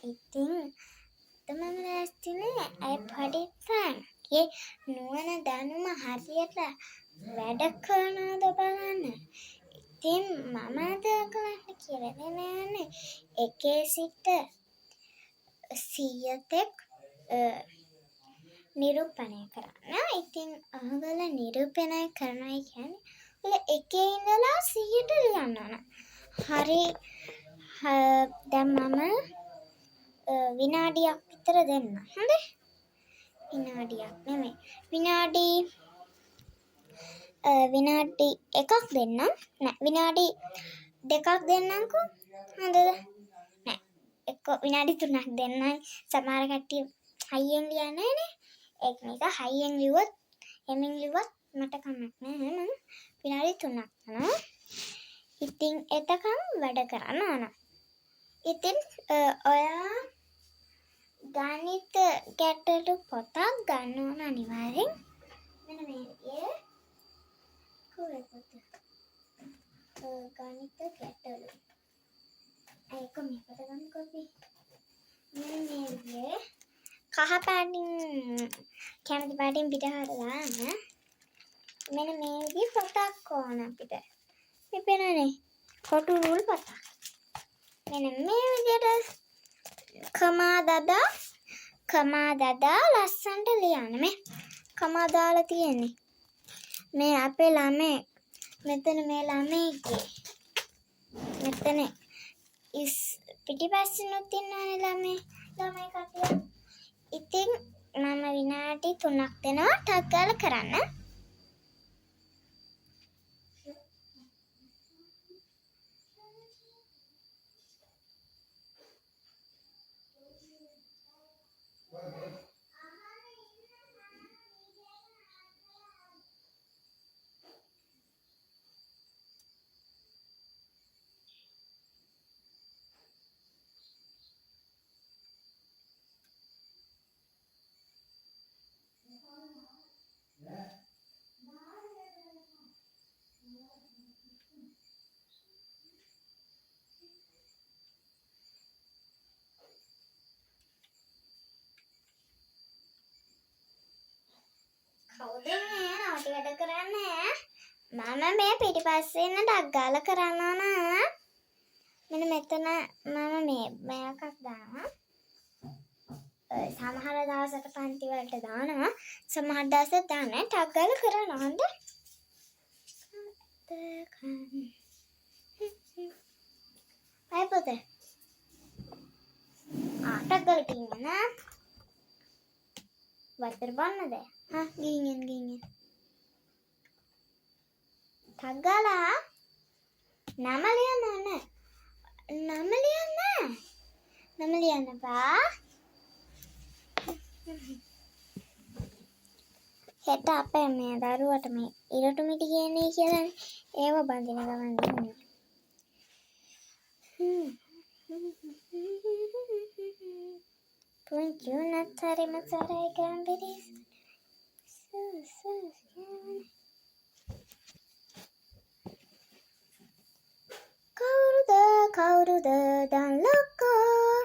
ඉතින් තමම ලෑස්තිනේ අය පඩිප්පන් ඒ නුවණ දැනුම හරියට වැඩ කරනවද බලන්න. ඉතින් මම අද ඔයගලන්ට කියලා දෙන්නේ එකේ සිට 100 තෙක් නිරූපණය කරන්න. ඉතින් ඔයගොල්ලෝ නිරූපණය කරනවා කියන්නේ ඔය එකේ ඉඳලා 100ට ලියන්න ඕන. හරි දැන් මම විනාඩියක් විතර දෙන්න. හොඳයි? විනාඩියක් නෙමෙයි. විනාඩි එකක් දෙන්නම්. නෑ විනාඩි දෙකක් දෙන්නම්කෝ. හොඳද? නෑ එක්ක විනාඩි 3ක් දෙන්නම්. සමහර කට්ටිය හයියෙන් ලියන්නේ නෑනේ. ඒක නිසා හයියෙන් ලිව්වොත් එමින් ලිව්වොත් මට කමක් නෑ. මම විනාඩි 3ක් යනවා. ඉතින් එතකම් වැඩ කරන්න ඕන. ඉතින් ඔයා ගණිත ගැටළු පොතක් ගන්න ඕන අනිවාර්යෙන්. මෙන්න මේකේ කොහෙද පොත? ගණිත ගැටළු. ඒක මේකට ගන්න කොපි. මෙන්න මේකේ කහ පාටින් කැමති පාටින් පිටහට දාන්න. මෙන්න මේකේ පොතක් ඕන අපිට. මේ පේනනේ කොටු රූල් පොතක්. මෙන්න මේ විදිහට කමා දදා ලස්සන්ට ලියන්න. මේ කමා දාලා තියෙන්නේ. මේ අපේ ළමේ මෙතන මේ ළමයිගේ මෙතන පිටිපස්සෙනුත් ඉන්නවනේ ළමයි කටිය. ඉතින් මම විනාඩි 3ක් දෙනවා ටක් ගාලා කරන්න. කවුද මේ නෝටි වැඩ කරන්නේ? මම මේ පිටිපස්සේ ඉන්න ටක් ගාලා කරනවා නා. මෙන්න මෙතන මම මේකක් දානවා. සමහර දවසට පන්ති වලට දානවා. සමහර දවසට දාන්නේ ටක් ගාලා කරනවා. හොඳ? අය පොතේ. ටක් ගාලා කියන්න. වතර බන්නද? ගිහින්. ටක් ගාලා නම ලියන්න ඕනේ. නම ලියන්න බා. හෙට අපේ මේ දරුවට මේ ඉරටු මිටි කියන්නේ කියලා ඒව බඳින ගමන් දෙන්නේ. පුංචි උනත් හරිම සරයි ගැම්බිරිස්. කවුරුද දැන් ලොක්කෝ?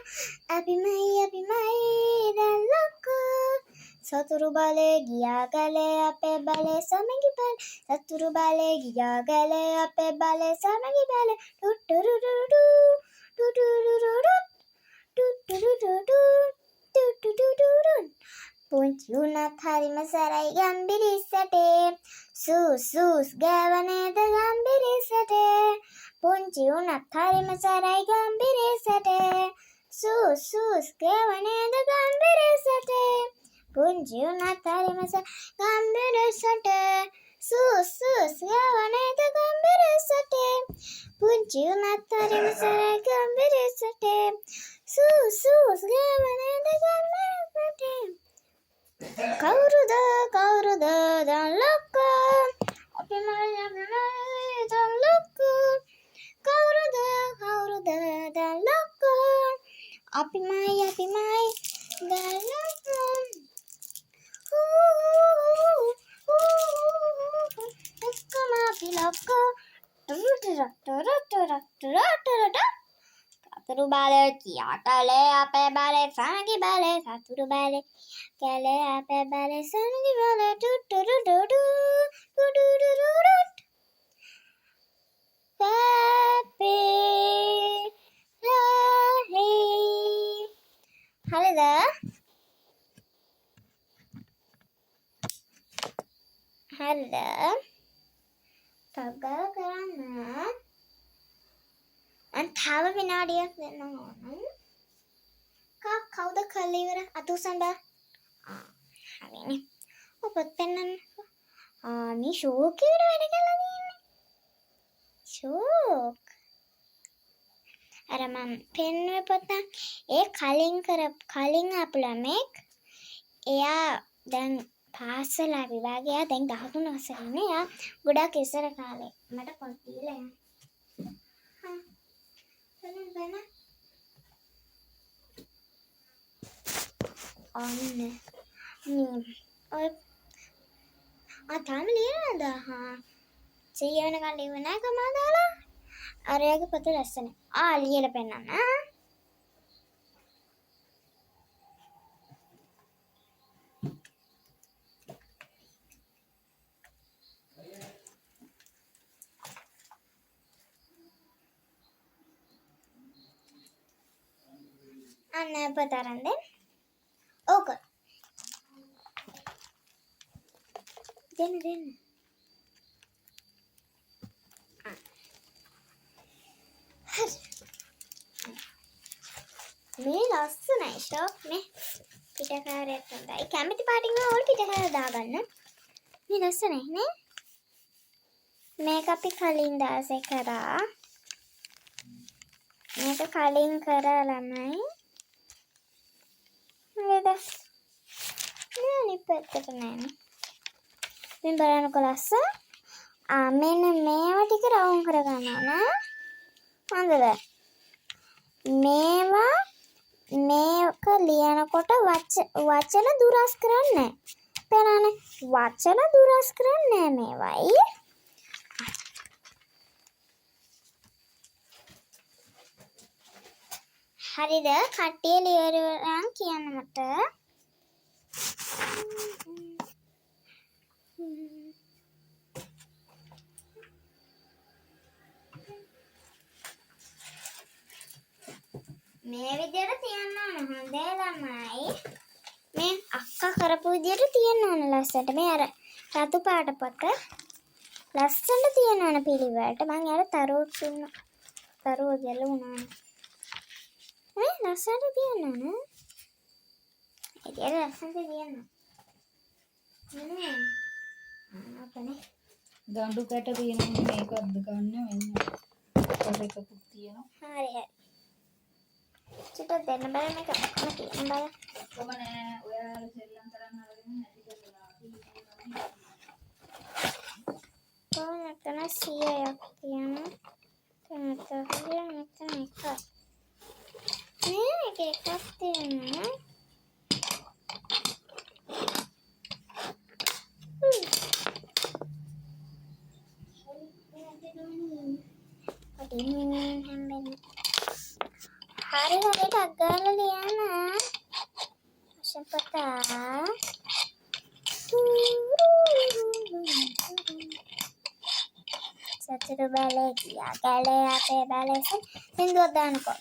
අපිමයි දැන් ලොක්කෝ. සතුරු බලේ ගියා ගලේ අපේ බලේ සමගි බල. සතුරු බලේ ගියා ගලේ අපේ බලේ සමගි බල. ටුටුරුරුටු ටුටුරුරුටු ටුටුරුරුටු. පුංචි උනත් හරිම සරයි ගැම්බිරිස්සට. සූස් ගෑවනේද ගැම්බිරිස්සට. පුංචි උනත් හරිම සරයි ගැම්බිරිස්සට. සූස් ගෑවනේද ගැම්බිරිස්සට. පුංචි උනත් හරිම සරයි ගැම්බිරිස්සට. සූස් ගෑවනේද ගැම්බිරිස්සට. පුංචි උනත් හරිම සරයි ගැම්බිරිස්සට. සූස් ගෑවනේද ගැම්බිරිස්සට. කවුරුද දැන් ලොක්කෝ? අපිමයි දැන් ලොක්කෝ. කවුරුද දැන් ලොක්කෝ? අපිමයි දැන් ලොක්කෝ. එක්කම අපි ලොක්කෝ. සතුරු බලය කියා කලේ අපේ බලය සමගි බලය සතුරු බලය කලේ අපේ බලය සමගි බලය ටුටුරුටුටු ටුටුරුටුටු හරිද? හරිද? තග්ගල කරන්න තව විනාඩියක් දෙන්න ඕන. කවුද කල්ලි ඉවර අතුසන් බා? හරිනේ. ඔය පොත් පෙන්නන්න. මේ ෂෝක් එකට වැඩ කළා තියෙන්නේ. ෂෝක්. අර මම පෙන්නුවේ පොත ඒ කලින් ආපු ළමෙක් එයා දැන් පාස් වෙලා විභාගය දැන් 13 වසරේ ඉන්නේ. එයා ගොඩක් ඉස්සර කාලේ මට පොත් දීලා යනවා. බලන්න ඔන්න ඔය තාම ලියනවද? සීයන කල් ඉව නැහැ කමා දාලා අරයාගේ පොත ලස්සන ලියලා පෙන්නන්න. අන්න පොත අරන් දෙන්න. ඕක දෙන්න. මේ ලස්සනයි ෂෝක් මේ පිටකාරයක් හොඳයි. කැමති පාටින් ඕල් පිටකාර දාගන්න. මේ ලස්සනයි නේ. මේක අපි කලින් දාසේ කරා. මේක කලින් කරා ළමයි. නේද? නෑ නිපැත්තට නෑනේ. මේ බලන්නකො ලස්සන. මෙන්න මේවා ටික රවුම් කරගන්න ඕන. හොඳද? මේක ලියනකොට වචන දුරස් කරන්නේ නැහැ. පේනවනේ? වචන දුරස් කරන්නේ මේවයි. හරිද? කට්ටිය ලියවරන් කියන්න මට. මේ විදියට තියන්න ඕන. හොඳේ ළමයි. මේ අක්කා කරපු විදියට තියන්න ඕන ලස්සට. මේ අර රතු පාට පොත ලස්සට තියන්න ඕන පිළිවෙලට. මං යාර තරුව ගැලුණා. ලස්සට තියන්න ඕන. ඉතින් ලස්සට තියන්න. අපනේ දඬු කැට තියෙනවා මේකක්ද ගන්න වෙන්න. එකකුත් තියෙනවා. හරි. චුට්ටක් දෙන්න බෑ මේක ඔක්කොම තියෙන බෑ. ඔක්කොම නෑ. ඔයාලා සෙල්ලම් කරන්න හදගෙන නැති කරලා. කොහොමද 100ක් තියෙනවා. මෙතන එකක්. මේක එකක් තියෙනවා. hari taggal liana sempata satu balik ya kale ape balesan hindu dan kok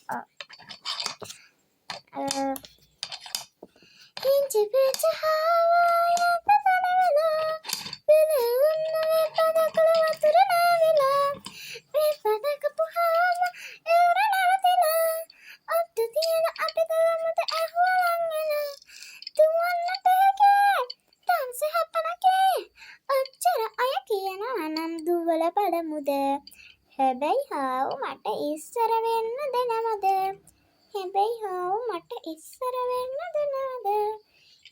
inci picha hawa ya tatanala bila unna pada keluar turuna bila pada kepuhama eurana watila attu tiyana apitamata ahwalangela tuwannata heke tamse happanake achara aya kiyana නම් දුවල පඩමුද හැබැයි හාව් මට ඉස්සර වෙන්න දෙනවද හැබැයි හාව් මට ඉස්සර වෙන්න දෙනවද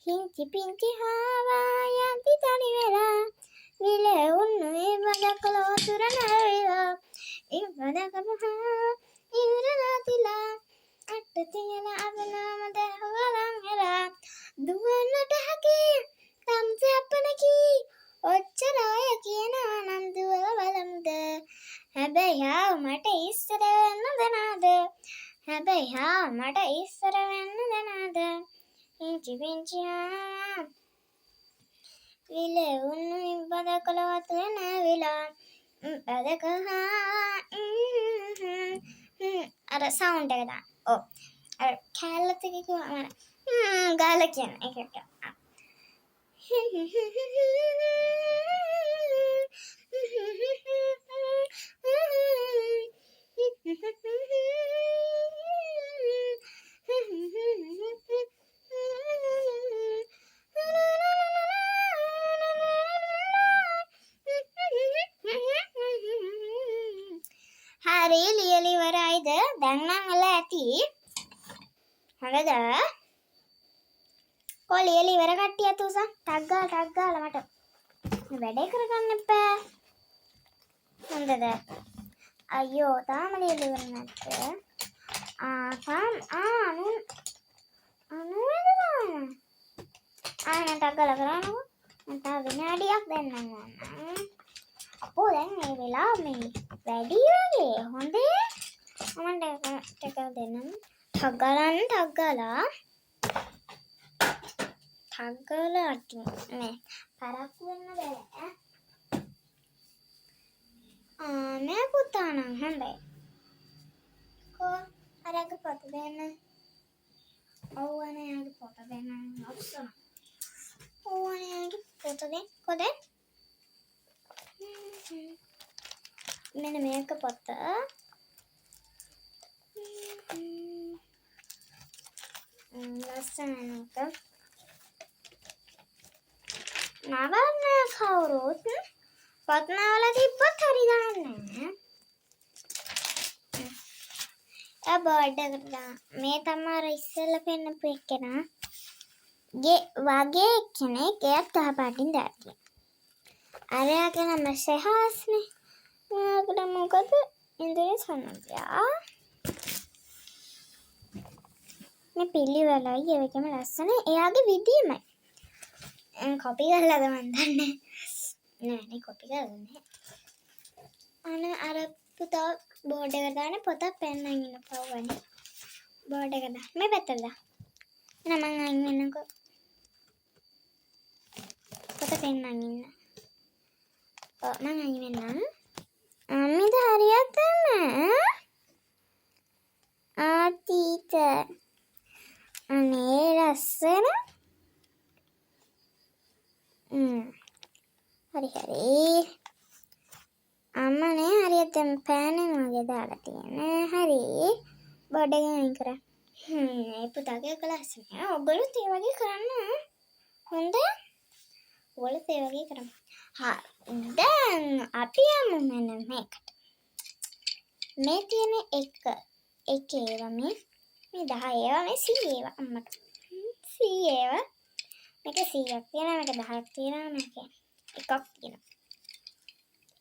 හිංචි පිංචි හාවා යන්ති තනි වෙලා විල උන්නුවේ වදකල වතුර නැවිලා ඉවදකපහා ඉවර නැතිලා අට තියන අගනාමද හවලන් එලා දුවන්නට හැකි තම්සේ අපනකි ඔච්චර අය කියනවා නම් දුවල බලමුද හැබැයි හාව් මට ඉස්සර වෙන්න දෙනවද හැබැයි මට ඉස්සර වෙන්න දෙනවද ඉංචි පිංචියා විලවුණු ඉබ්බද කලවත් නැවිලා බදක අර සවුන්ඩ් එක දාන්න. ඔව්. අර කැලලත් එක කිව්වම ගාලා කියන එකට. හරි ලියලි ඉවරයිද? දැන් නම් ඔල ඇති. හරිද? කො ලියලි ඉවර කට්ටිය තුසා ටක් ගාලා මට වැඩේ කරගන්න එපා. හොඳද? අයියෝ තාම ලියලි ඉවර නැත්තේ. ටක් ගාලා කරන්නකෝ. මම තව විනාඩියක් දෙන්නම් ඕන. අපෝ දැන් මේ වෙලාව මේ වැඩි වගේ හොඳේ මම ටක දෙන්නම් ටක් ගාලා මේ පරක්කු වෙන්න බෑ මේ පුතා නම් හොඳයි කෝ අරගේ පොත දෙන්න ඔව්වනේ යාගේ පොත දෙන්න ඔක්සන ඔව්වනේ යාගේ පොත දෙන්න කොහෙද මෙන්න මේක පොත ලස්සනක නවන්න කවුරුත් පොත් නවල තිබ්බත් හරි දාන්නේ ඒ බෝඩ් එකට මේ තමයි ඉස්සෙල්ලා පෙන්නපු එක්කෙනා ගේ වගේ කෙනෙක් එයත් තහපාටින් දාතියි අරයාගේ නම සහස්නේ මොකද මොකද ඉන්ද්‍රිය සම්මතියා මේ පිළිවෙලයි ඒකම ලස්සන එයාගේ විදියමයි කොපි කරලාද මන් දන්නේ නෑ කොපි කරලා නෑ අර පුතා බෝඩ් එකට දාන පොතක් පෙන්නන් ඉන්න පවවනේ බෝඩ් එකට දාන්න මේ පැත්තට දා එන මං අයින් වෙන්නකෝ පොත පෙන්නන් ඉන්න මං අයින් වෙන්නම් අම්මිද හරියටම ආතීත අනේ ලස්සන හරි අම්මනේ හරියටම පෑනෙන් වගේ දාලා තියෙන්නේ හරි බෝඩ් එක අයින් කරා මේ පුතාගේ ක්ලාස් එක ඔයගොල්ලෝ ඒ වගේ කරන්න හොඳ ඔයගොල්ලෝ ඒ වගේ කරමු දැන් අපි යමු මෙන්න මේකට මේ තියෙන එක ඒවා මේ 10 ඒවා මේ 100 ඒවා අම්මට 100 ඒවා මේක 100ක් තියෙනවා මේක 10ක් තියෙනවා මේක එකක් තියෙනවා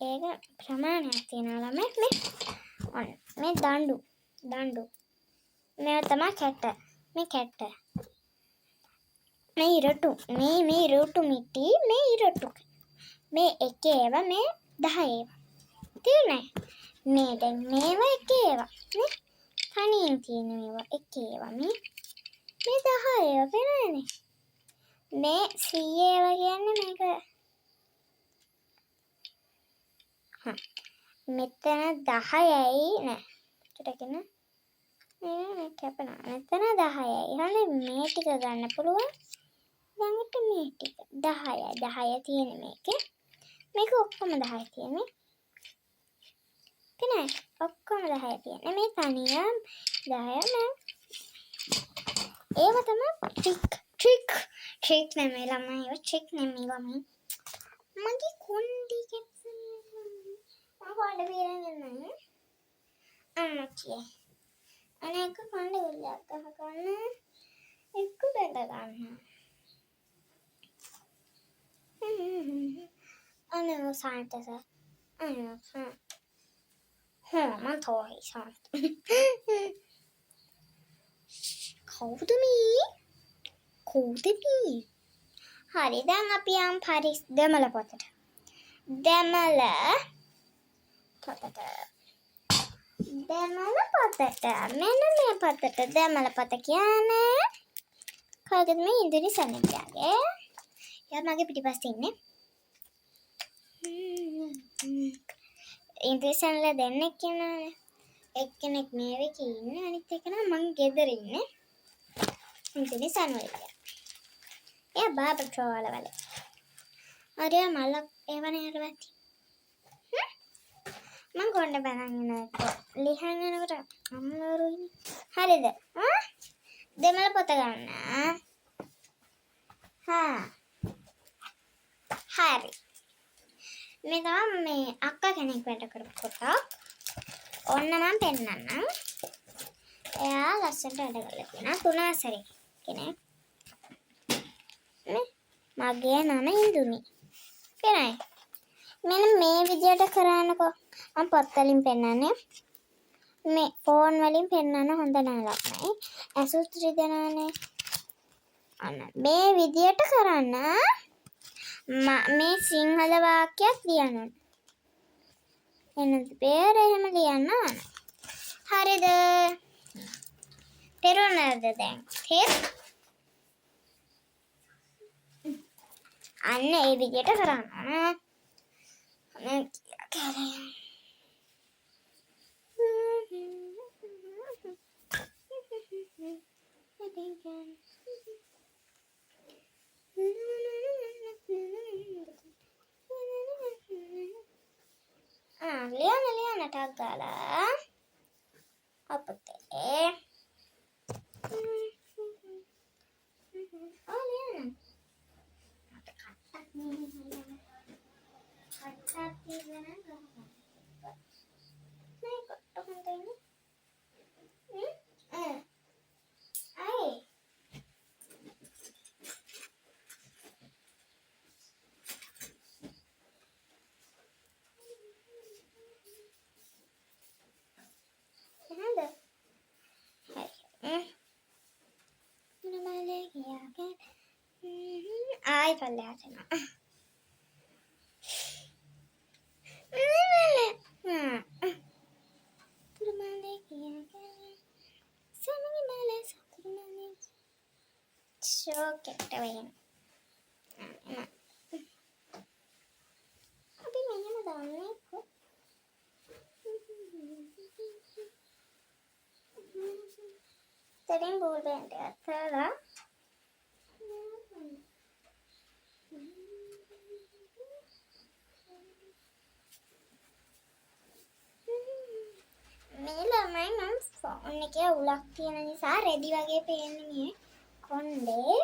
ඒක ප්‍රමාණයක් තියෙනවා ළමයි මේ දඬු මේ තමයි කැට මේ ඉරටු මේ ඉරටු මිටි මේ ඉරටු මේ එක ඒවා මේ 10 ඒවා තේරුණා මේ දැන් මේවා එක ඒවා නේ තනියෙන් තියෙන මේවා එක ඒවා මේ 10 ඒවා පේනවනේ මේ 100 ඒවා කියන්නේ මේක මෙතන 10යි නෑ චුට්ටකින මේ කැපනවා මෙතන 10යි හරිය මේ ටික ගන්න පුළුවන් ළඟට මේ ටික 10 තියෙන මේක ඔක්කොම 10 තියෙන්නේ පිනේ ඔක්කොම 10 තියෙන්නේ මේ තනියම 10 නෑ ඒව තමයි ට්‍රික් නෙමෙයි ළමයි ඒව ට්‍රික් නෙමෙයි ළමයි මගේ කොණ්ඩි කැප්සන් මම කොණ්ඩ බීරන්නේ අම්මචි අනේක කොණ්ඩ උල්ලක් ගන්න එක්ක බඳ ගන්න අනේ සාන්තස අනේ මං තෝයි සාන්ත කවුද මේ හරි දැන් අපි යම් පරිස් දෙමළ පොතට දෙමළ පොතට මෙන්න මේ පොතට දෙමළ පොත කියන්නේ කවුද මේ ඉන්දිරි සනීපයාගේ. එයා මගේ පිටිපස්සේ ඉන්නේ. ඉන්දිරි සනීල දෙන්නෙක් ඉන්නානේ. එක්කෙනෙක් මේ වෙකේ ඉන්නේ අනිත් එකනා මං ගෙදර ඉන්නේ. ඉන්දිරි සනීල. එයා බා පෙට්‍රෝල් වල. අර මල එවනේ හරවත්. මං කොණ්ඩ බලන් ඉනකොට ලිහන් යනකොට අම්මවරු ඉන්නේ. හරිද? දෙමළ පොත ගන්න. හරි. මේ තමයි මේ අක්කා කෙනෙක් වැඩ කරපු පොතක්. ඔන්න මම පෙන්නන්නම්. එයා ලස්සනට වැඩ කරලා තියෙනවා. තුනාසරේ කෙනෙක්. මගේ නම ඉන්දුනි. කෙනයි. මෙන්න මේ විදියට කරන්නකෝ. මම පොත් වලින් පෙන්නන්නේ. මේ ෆෝන් වලින් පෙන්නන්න හොඳ නෑ ලක්මයි. ඇසුත් රිදෙනවනේ. අන්න මේ විදියට කරන්න. මේ සිංහල වාක්‍යයක් ලියන්න ඕන. එනද පෙර එහෙම ලියන්න ඕන. හරිද? තේරුණාද දැන්? අන්න ඒ විදියට කරන්න. ලියන්න ටක් ගාලා අපතේ ලියන්න ආයි පල්ලෙහාට යනවා. ෂෝක් එකට වෙන. අපි මෙහෙම දාන්නේ කො. තරින් බෝල් බෑන්ඩ් එකක් දාලා මේ ළමයි මම ෆෝන් එකේ උලක් තියෙන නිසා රෙදි වගේ පේන්නේ මේ කොණ්ඩේ.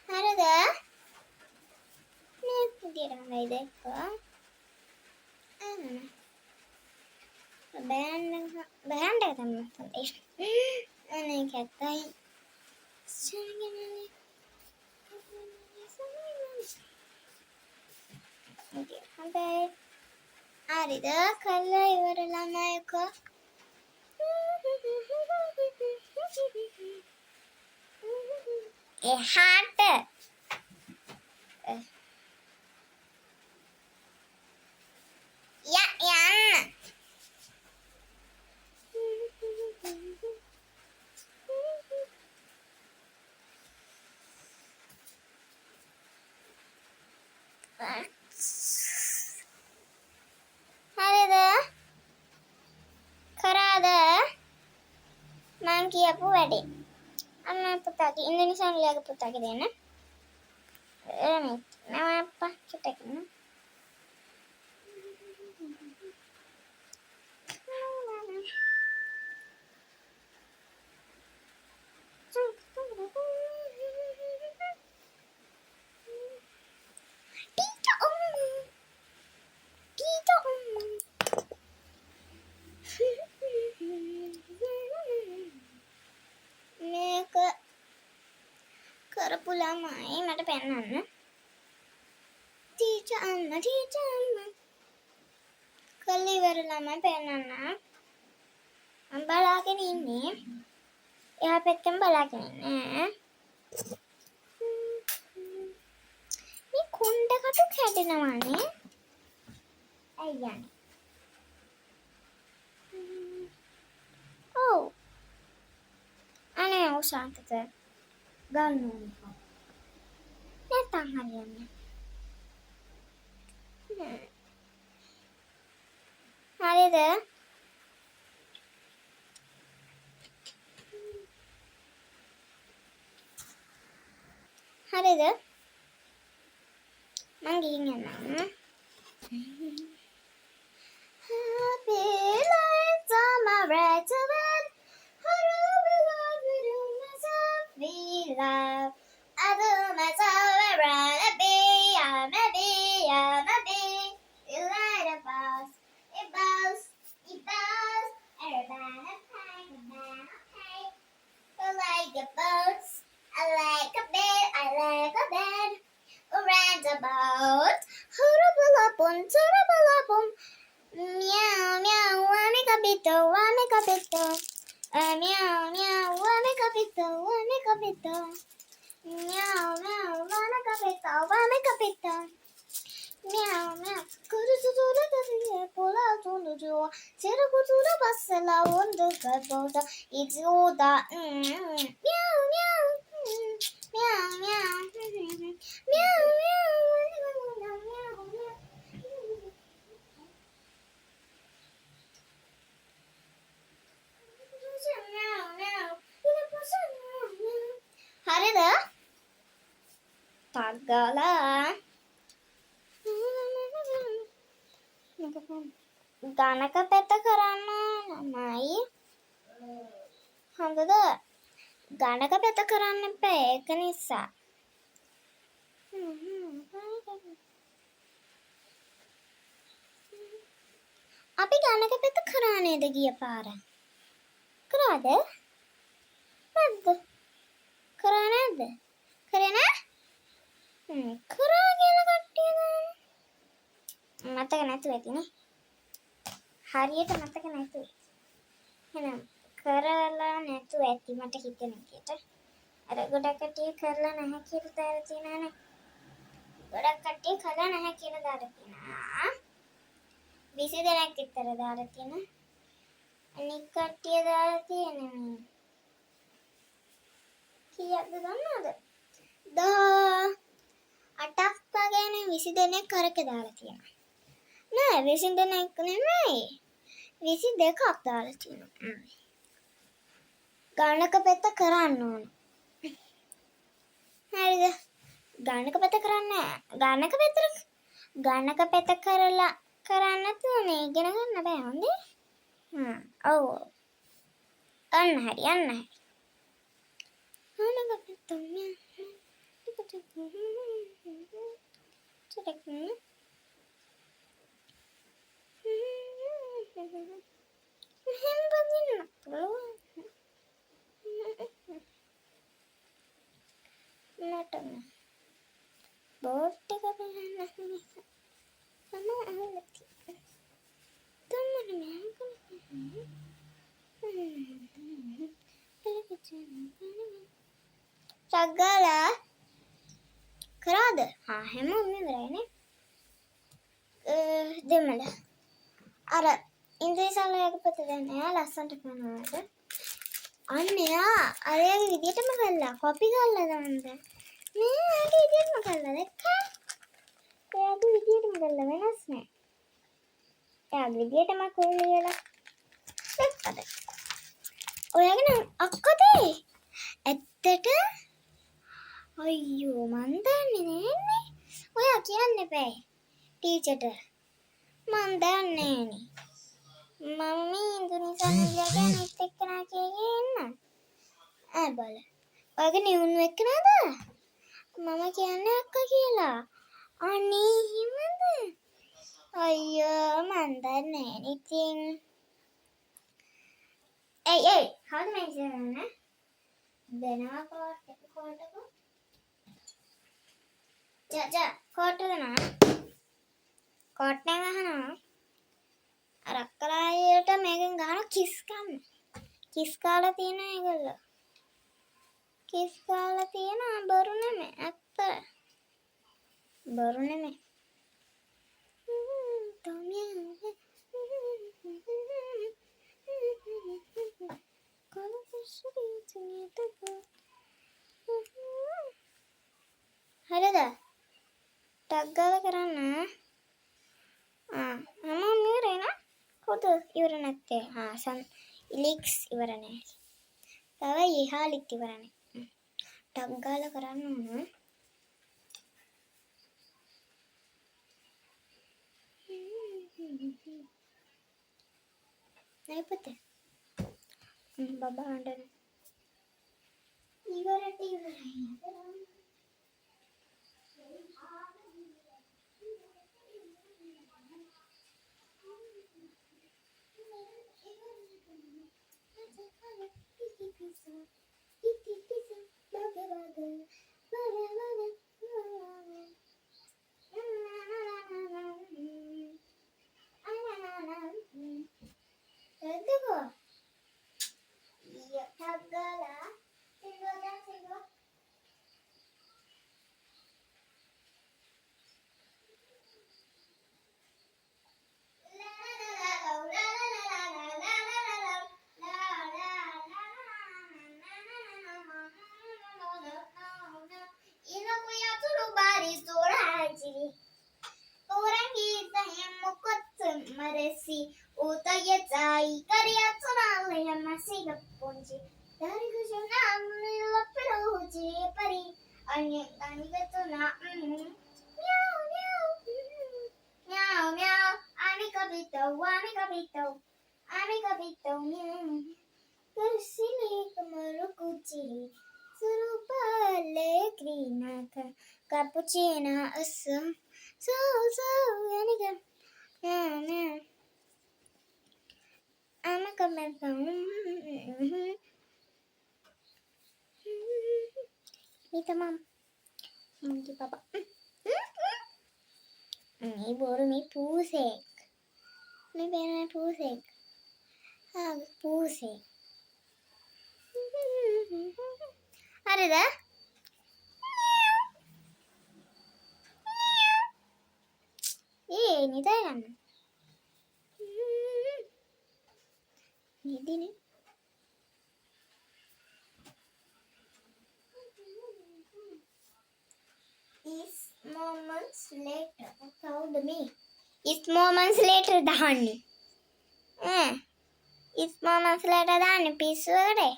හරිද? මේ විදියට හොඳයි දැක්කා. බෑන්ඩ් එක තමයි හොඳයි. අනේ කැත්තයි. හොඳයි. හරිද? කළා ඉවර ළමයිකෝ. එහාට යන්න. හරිද? කරාද? මං කියපු වැඩේ. අන්න පුතාගේ ඉන්දුනිසන්ලගේ පුතාගේ දෙන්න. නම අප්පා චුට්ටකින්. මේක කරපු ළමයි මට පෙන්වන්න. ටීචර් අම්මා කළා ඉවර ළමයි පෙන්වන්න. මම බලාගෙන ඉන්නේ. එයා පැත්තෙන් බලාගෙන ඉන්නේ. මේ කොණ්ඩ කටු කැඩෙනවනේ. ඇයි යන්නේ? ඔව්. අනේ උසන්තට ගන්න ඕනේ. නැත්තම් හරියන්නේ. හරිද? හරිද? මං ගිහින් යන්නම්. Happy life on my right to bed. We love. I do myself around a bee. I'm a bee. I'm a bee. You like a boss. It bows. It bows. Everybody pay. You like a boat. I like a bed. I like a bed. Around about. Hurabulabum. Hurabulabum. Meow, meow, amicabito, amicabito. Meow, meow, amicabito, amicabito. Meow, meow, amicabito, amicabito. Meow, meow. Kurutura kariye pola tundujo. Serukutura basela wondu kaboda. Idioda. Meow, meow. Meow, meow. Meow, meow. හරිද? ටක් ගාලා ගණක පැත්ත කරන්න ළමයි. හොඳද? ගණක පැත්ත කරන්න එපා ඒක නිසා. අපි ගණක පැත්ත කරා නේද ගිය පාර? කරාද? නැද්ද? කරා නැද්ද? කරේ නෑ? කරා කියලා කට්ටිය දාන්න. මතක නැතුව ඇතිනේ. හරියට මතක නැතුව. එහෙනම් කරලා නැතුව ඇති මට හිතෙන විදියට. අර ගොඩක් කට්ටිය කරලා නැහැ කියලා දාලා තියෙනවානේ. ගොඩක් කට්ටිය කරලා නැහැ කියලා දාලා තියෙනවා. 20 දෙනෙක් විතර දාලා තියෙනවා. අනික කට්ටිය දාලා තියෙන්නේ මේ කීයක්ද දන්නවද? 18ක් වගේනේ 20 දෙනෙක් කරක දාලා තියෙනවා. නෑ 20 දෙනෙක් නෙමෙයි 22ක් දාලා තියෙනවා. ගණක පැත්ත කරන්න ඕන. හරිද? ගණක පැත්ත කරන්න ගණක පැත්ත කරලා කරන්න තුනේ ඉගෙන ගන්න බෑ හොඳේ. ඔව්. අන්න හරි. ගණක පැත්ත බෝට් එක බලන්න සග්ගාලා කරාද? හැමෝම ඉවරයිනේ. දෙමළ අර ඉන්ද්‍රියසලයක පොත දැන් එයා ලස්සනට කරනවාද? අන්න එයා අරයාගේ විදියටම කළා. කොපි කරලා දාන්නද? මේ එයාගේ විදියටම කළා දැක්කා? එයාගේ විදියටම කළා වෙනස් නෑ. එයාගේ විදියටම කළා දැක්කද? ඔයාගෙන අක්කතේ ඇත්තට අයියෝ මන් දන්නේ නෑනේ. ඔයා කියන්න එපා ටීචර්ට. මන් දන්නේ නෑනේ. මම්මි ඉන්දුනිසන්ලා ගැනත් එක්කනා කියන්න. බල. ඔයගේ නියුණු එක්කනද? මම කියන්නේ අක්කා කියලා. අනේ හිමද? අයියෝ මන් දන්නේ නෑනේ ඉතින්. ඒයි කවුද මේ ඉන්නේ? දෙනවා කොටක. ජා කොටද නා? කොට්ටෙන් අහනවා. අර අක්කලායට මේකෙන් ගහන කිස් ගන්න. කිස් කාලා තියෙන ඒගොල්ලෝ. කිස් ගාලා තියෙනවා බොරු නෙමෙයි ඇත්ත. බොරු නෙමෙයි. හරිද? ටක් ගාලා කරන්න. මම ඉවරයි නා. කොහොද ඉවර නැත්තේ? ඉලික්ස් ඉවර නෑ. තව ඉහාලිත් ඉවර නෑ. ටක් ගාලා කරන්න ඕන. නෑ පුතේ. බබා හඬන. ඉවරට ඉවරයි. Orang kita yang mukut meresi utaya cai karya sonal yang masih kepunci dari kesunam lepeluji peri anyek tani ketuna miau miau miau miau ani kapito miau tersini kemerukuci serupa lekrina cappuccino asam so yani kan ama kamentang ini tamam mungkin papa ini baru mi pusek ini benar pusek pusek ada dah ini dah kan ini is moments later told me is moments later dahani is moments later dahani pisu kare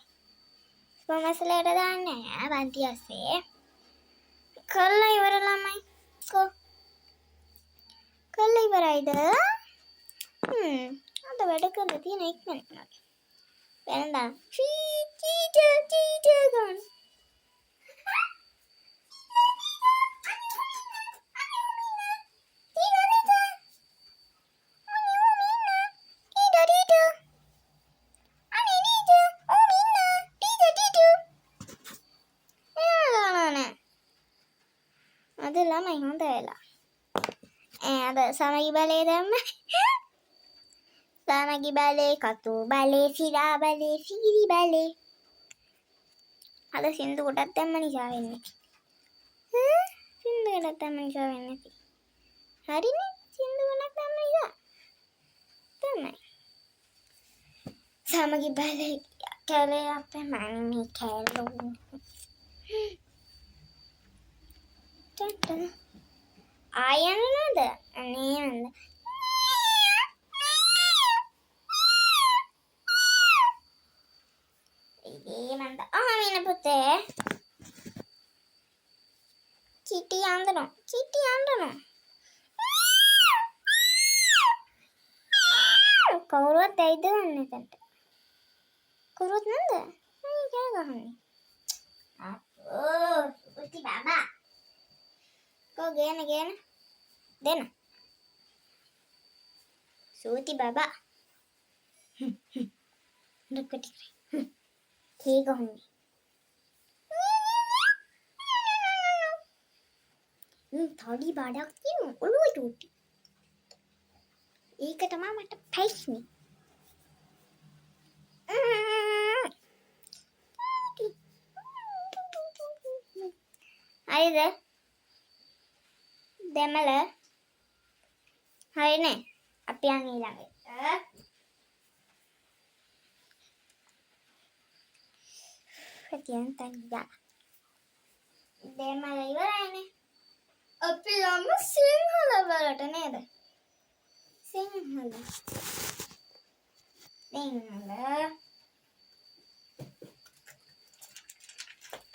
moments later dahani banti ase kalla iwaralamai ko kalla iwaraida ada වැඩ කරලා තියෙන ඉක්මනට වෙනදා චීචා ගන්න ada lamai හොඳ වෙලා ada samagi බලේ දැම්ම samagi බලේ කතු බලේ සිරා බලේ සීරි බලේ ada සින්දු කොටක් දැම්ම නිසා වෙන්නේ සින්දු කොටක් දැම්ම නිසා වෙන්නේ හරිනේ සින්දු කොටක් දැම්ම නිසා තමයි samagi බලේ කැලේ අපේ මන්නේ කැලෝ ආයන නේද අනේ නේද මන්ද වෙන පුතේ චිටි අඬනවා කවුරුවත් ඇයිද ගන්න එතනට කවුරුත් නැද්ද මම කෑ ගහන්නේ අපෝ උටි බබා කෝ ගේන දෙන්න සූති බබා ඩොක්කටි කේ ගහන්නේ තඩි බඩක් තියෙන ඔළුවට උටි ඒක තමයි මට පැස්නේ හරිද? දෙමළ හරිනේ. අපි යන් ඊළඟට. ෆතියන් තංගා. දෙමළ ඉවරයිනේ. අපි යමු සිංහල වලට නේද? සිංහල.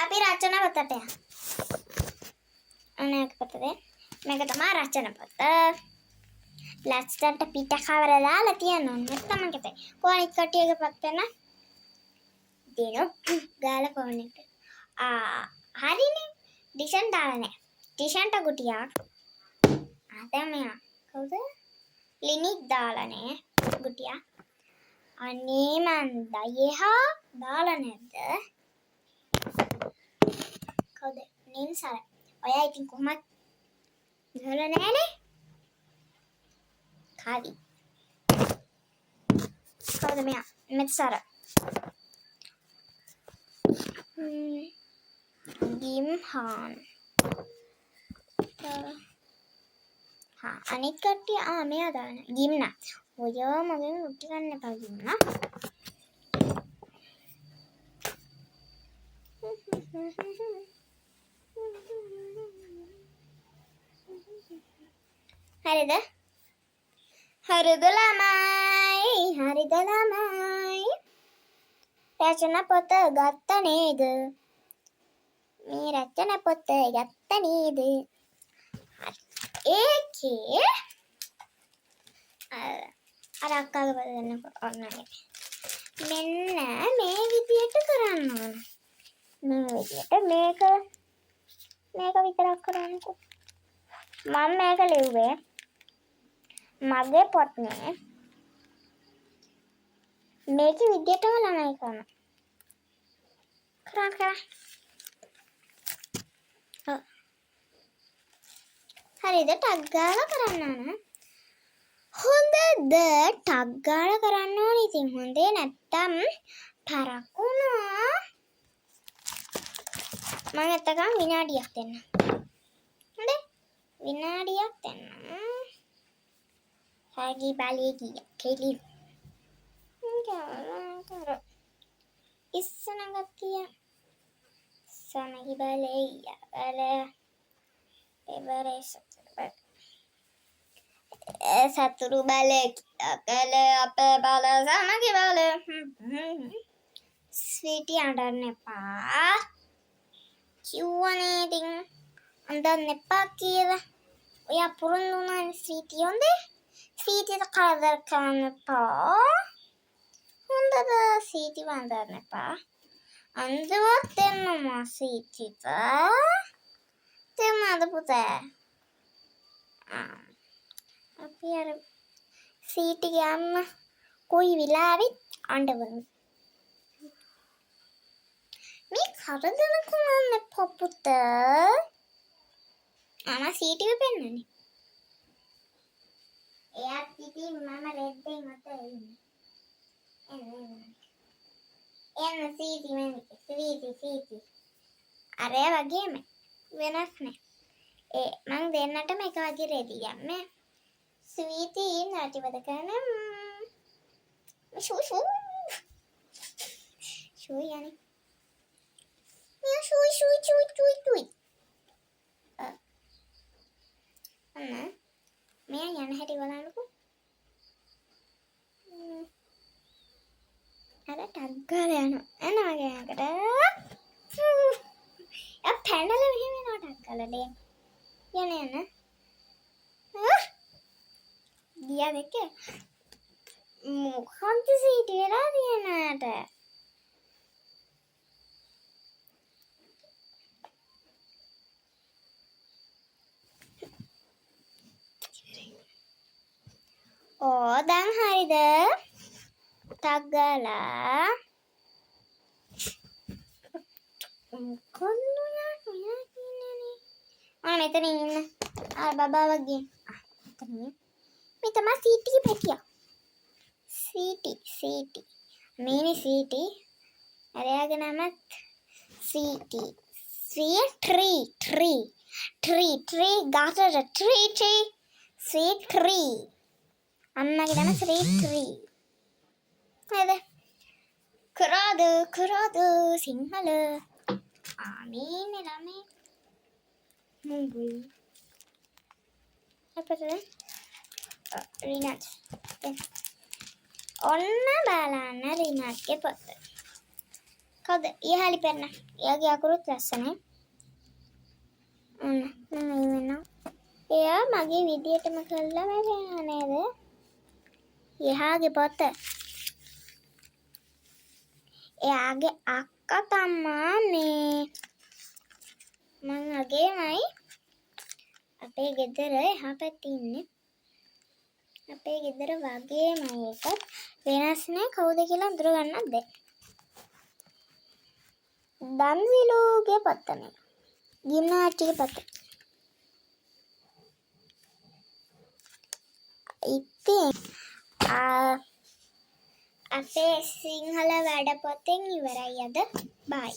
අපි රචනා පොතට යමු. අනේක පොතේ මේක තමයි රචනා පොත. ලස්සනට පිට කවර දාලා තියෙනවා. නැත්නම් මම කිව්වේ කොනික් කට්ටියගේ පොත් වෙන දිනු ගාලා කොනෙක්. හරිනේ. ඩිෂන් දාලා නැහැ. ඩිෂන්ට ගුටියක්. දැන් මෙයා කවුද? ලිනික් දාලා නැහැ ගුටියක්. අනේ මන්ද යහා දාලා නැද්ද? කවුද? නින්සර. ඔයා ඉතින් කොහමද දාලා නැහනේ? කාවි. කවුද මෙයා? මෙත්සර. ගිම්හාන්. අනිත් කට්ටිය මෙයා දාන ගිම්නා. ඔය මගෙන් උටි ගන්න එපා ගිම්නා. හරිද? හරිද ළමයි? හරිද ළමයි? රචනා පොත ගත්ත නේද? මේ රචනා පොත ගත්ත නේද? ඒකේ අර අක්කාගේ පොත දෙන්න ඕනේ. මෙන්න මේ විදියට කරන්න ඕන. මේ විදියට මේක විතරක් කරන්නකෝ. මම මේක ලිව්වේ මගේ පොත්නේ. මේක විදියටම ළමයි කරන්න. හරිද? ටග් ගාලා කරන්න ඕන. හොඳද? ටග් ගාලා කරන්න ඕන. ඉතින් හොඳේ නැත්තම් තරකුණා. මම එතකන් විනාඩියක් දෙන්න. හොඳේ? විනාඩියක් දෙන්න. හරි බලේ කෙලි. ඉස්සනගතිය. සමගි බලේ එවරේ සතුරු බලේ කල අපේ බල සමගි බල. ස්වීටි අඬන්න එපා. කිව්වනේ ඉතින් අඬන්න එපා කියලා. ඔයා පුරුදු වුණානේ ස්වීටි හොඳේ. ස්වීටිට කරදර කරන්න එපා. හොඳද? ස්වීටි වන්දන්න එපා. අන්දවත් දෙන්නම ස්වීටිට. දෙන්නද පුතේ? අපි අර සීටි ගම්ම කොයි වෙලාවෙත් අඬවමු. මේ කරදර කරන්න එපා පුතා. සීටිව පෙන්නන්නේ. එයාත් ඉතින් මම රෙද්දෙන් අතේ ඉන්නේ. එන්න සීටි සීටි. අර වගේම වෙනස් නෑ. මං දෙන්නටම එක වගේ රෙදි යන්නේ. ස්වීටි නැටිවද කරන ෂූ යන්නේ. මියා ෂූ අන්න මෙයා යන හැටි බලන්නකෝ. අර ටග් ගාලා යනවා වගේකට. පැනලා මෙහෙම යනවා ටග් ගාලා දෙන්න. යන්න. ගියා දෙක. මොකන්ද සීටි වෙලා තියෙනාට. දැන් හරිද? ටග් ගාලා. කොල්ලුණා කියන්නේ. මෙතන ඉන්න. බබා වගේ. මෙතන ඉන්න. මේ තමයි සීටි පැටියා. සීටි. මේනි සීටි. අරයාගේ නමත් සීටි. sweet tree got a tree sweet tree අම්මගේ නම sweet tree නේද කරාද සිංහල ආමීනේ ළමේ මුංගුයි අපතේ රිනත් ඔන්න බලන්න රිනත්ගේ පොත කවුද ඊහාලි පෙන්න එයාගේ අකුරුත් ලස්සනයි මම එයා මගේ විදියටම කළා මම නේද එයාගේ පොත එයාගේ අක්කා තමා මේ මං අගේමයි අපේ ගෙදර එහා පැත්තේ ඉන්නේ අපේ ගෙදර වගේමයි එකත් වෙනස් නෑ කවුද කියලා අඳුර ගන්නත් බැහැ දන්සිලුගේ පොත මේ ගිම්නාස්ටික්ගේ පොත ඉතින් අපේ සිංහල වැඩ පොතෙන් ඉවරයි අද බයි